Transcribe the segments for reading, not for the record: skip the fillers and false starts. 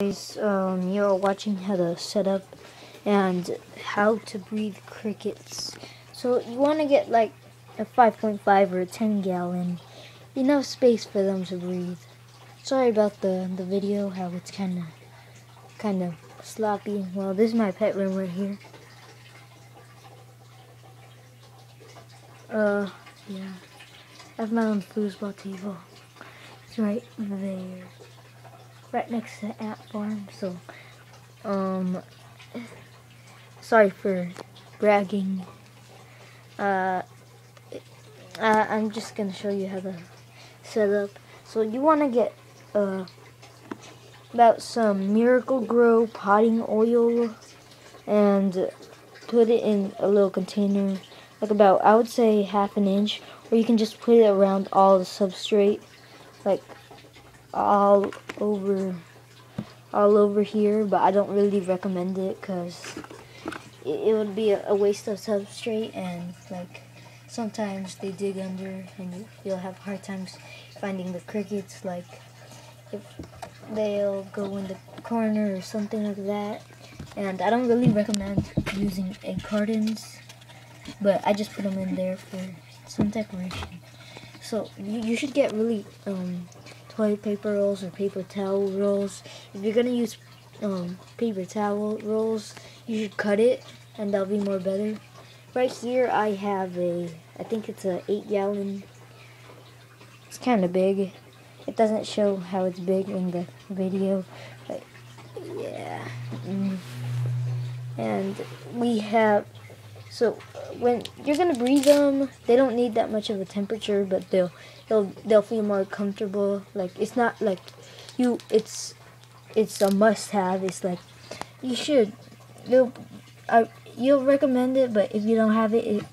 Guys, you're watching how to set up and how to breed crickets. So you want to get like a 5.5 or a 10 gallon, enough space for them to breathe. Sorry about the video, how it's kind of sloppy. Well, this is my pet room right here. Yeah, I have my own foosball table. It's right there, right next to the ant farm. So, sorry for bragging. I'm just gonna show you how to set up. So you want to get about some Miracle-Gro potting oil and put it in a little container, like about, I would say, half an inch, or you can just put it around all the substrate, like all over here. But I don't really recommend it because it would be a waste of substrate, and like sometimes they dig under and you'll have hard times finding the crickets, like if they'll go in the corner or something like that. And I don't really recommend using egg cartons, but I just put them in there for some decoration. So you should get really toilet paper rolls or paper towel rolls. If you're gonna use paper towel rolls, you should cut it, and that'll be more better. Right here I have I think it's a 8 gallon. It's kind of big. It doesn't show how it's big in the video, but yeah. And we have, so when you're gonna breed them, they don't need that much of a temperature, but they'll feel more comfortable. Like, it's not like it's a must-have. It's like you'll recommend it, but if you don't have it,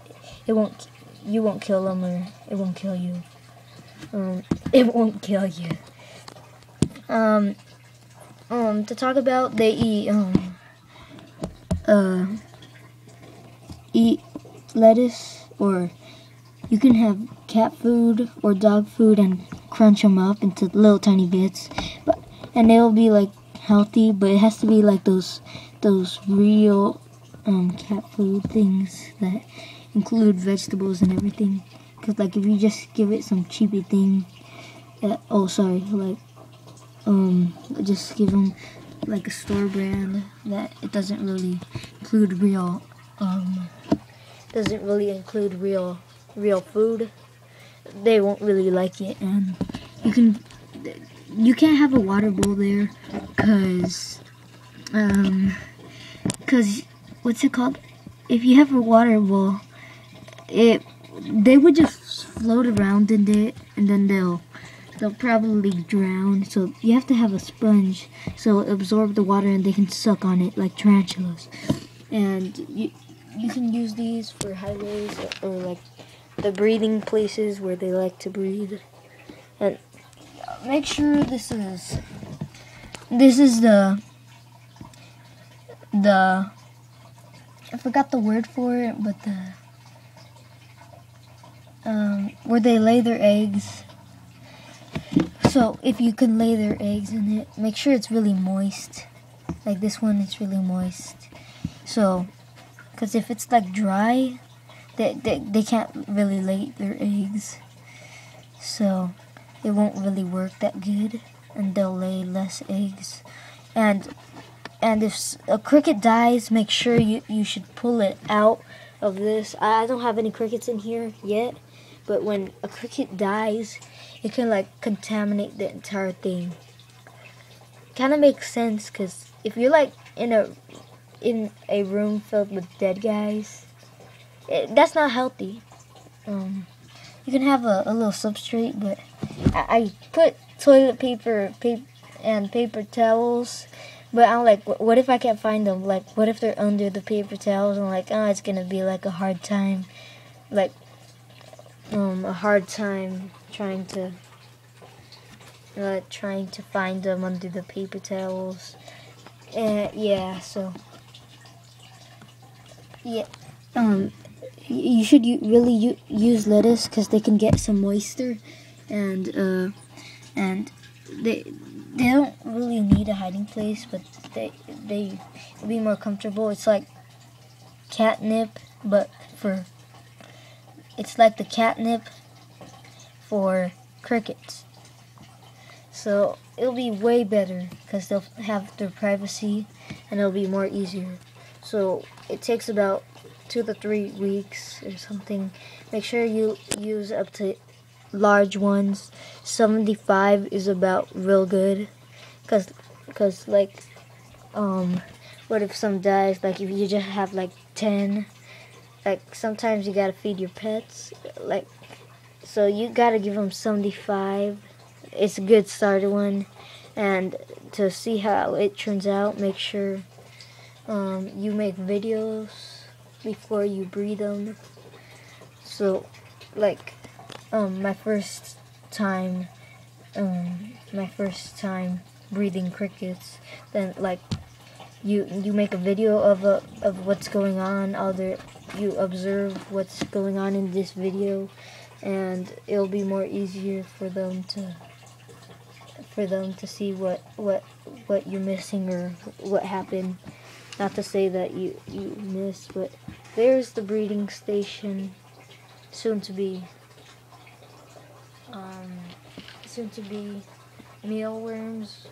you won't kill them, or it won't kill you. It won't kill you. To talk about, they eat lettuce, or you can have cat food or dog food and crunch them up into little tiny bits, and they'll be like healthy, but it has to be like those real cat food things that include vegetables and everything. Because like if you just give it some cheapy thing, just give them like a store brand that it doesn't really include real food, they won't really like it. And you can't have a water bowl there, cause what's it called? If you have a water bowl, they would just float around in it, and then they'll probably drown. So you have to have a sponge so it absorb the water and they can suck on it like tarantulas. And you can use these for highways or like the breathing places where they like to breathe. And make sure this is the I forgot the word for it, but where they lay their eggs. So if you can lay their eggs in it, make sure it's really moist. Like this one, it's really moist. So, because if it's like dry, they can't really lay their eggs. So it won't really work that good, and they'll lay less eggs. And if a cricket dies, make sure you should pull it out of this. I don't have any crickets in here yet, but when a cricket dies, it can like contaminate the entire thing. Kind of makes sense, because if you're like in a room filled with dead guys, that's not healthy. You can have a little substrate, but I put toilet paper and paper towels. But I'm like, what if I can't find them? Like, what if they're under the paper towels? I'm like, it's gonna be like a hard time, like a hard time trying to find them under the paper towels. Yeah, so yeah, you should really use lettuce, because they can get some moisture, and they don't really need a hiding place, but they will be more comfortable. It's like catnip, but it's like the catnip for crickets. So it'll be way better because they'll have their privacy and it'll be more easier. So it takes about 2 to 3 weeks or something. Make sure you use up to large ones. 75 is about real good, cause like what if some dies? Like if you just have like 10, like sometimes you gotta feed your pets, like so you gotta give them 75. It's a good starter one, and to see how it turns out, make sure you make videos before you breed them. So like my first time breeding crickets, then like you make a video of what's going on, you observe what's going on in this video, and it'll be more easier for them to see what you're missing or what happened. Not to say that you missed, but there's the breeding station, soon to be mealworms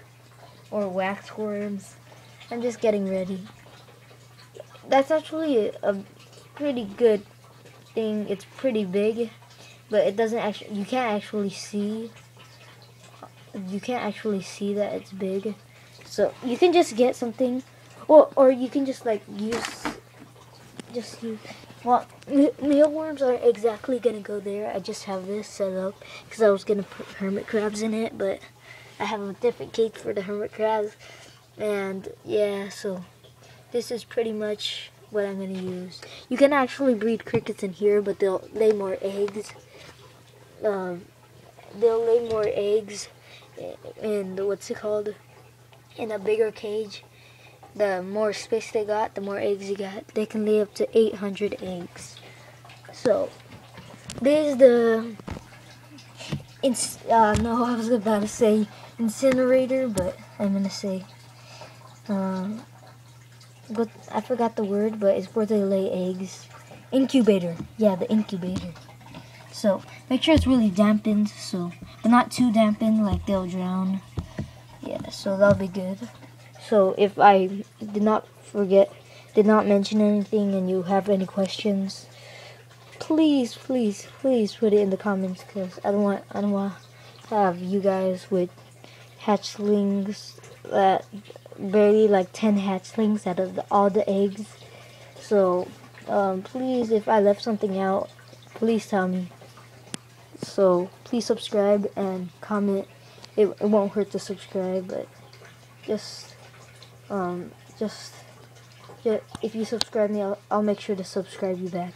or waxworms. I'm just getting ready. That's actually a pretty good thing. It's pretty big, but it doesn't actually. You can't actually see that it's big. So you can just get something, or you can just like use. Well, mealworms aren't exactly gonna go there. I just have this set up because I was gonna put hermit crabs in it, but I have a different cage for the hermit crabs. And yeah, so this is pretty much what I'm gonna use. You can actually breed crickets in here, but they'll lay more eggs. They'll lay more eggs in in a bigger cage. The more space they got, the more eggs you got. They can lay up to 800 eggs. So this is the no, I was about to say incinerator, but I'm gonna say but I forgot the word, but it's where they lay eggs. Incubator. Yeah, the incubator. So make sure it's really dampened, but not too dampened like they'll drown. Yeah, so that'll be good. So if I did not mention anything and you have any questions, please put it in the comments, because I don't want to have you guys with hatchlings that barely like 10 hatchlings out of all the eggs. So please, if I left something out, please tell me. So please subscribe and comment. It won't hurt to subscribe, but just if you subscribe me, I'll make sure to subscribe you back.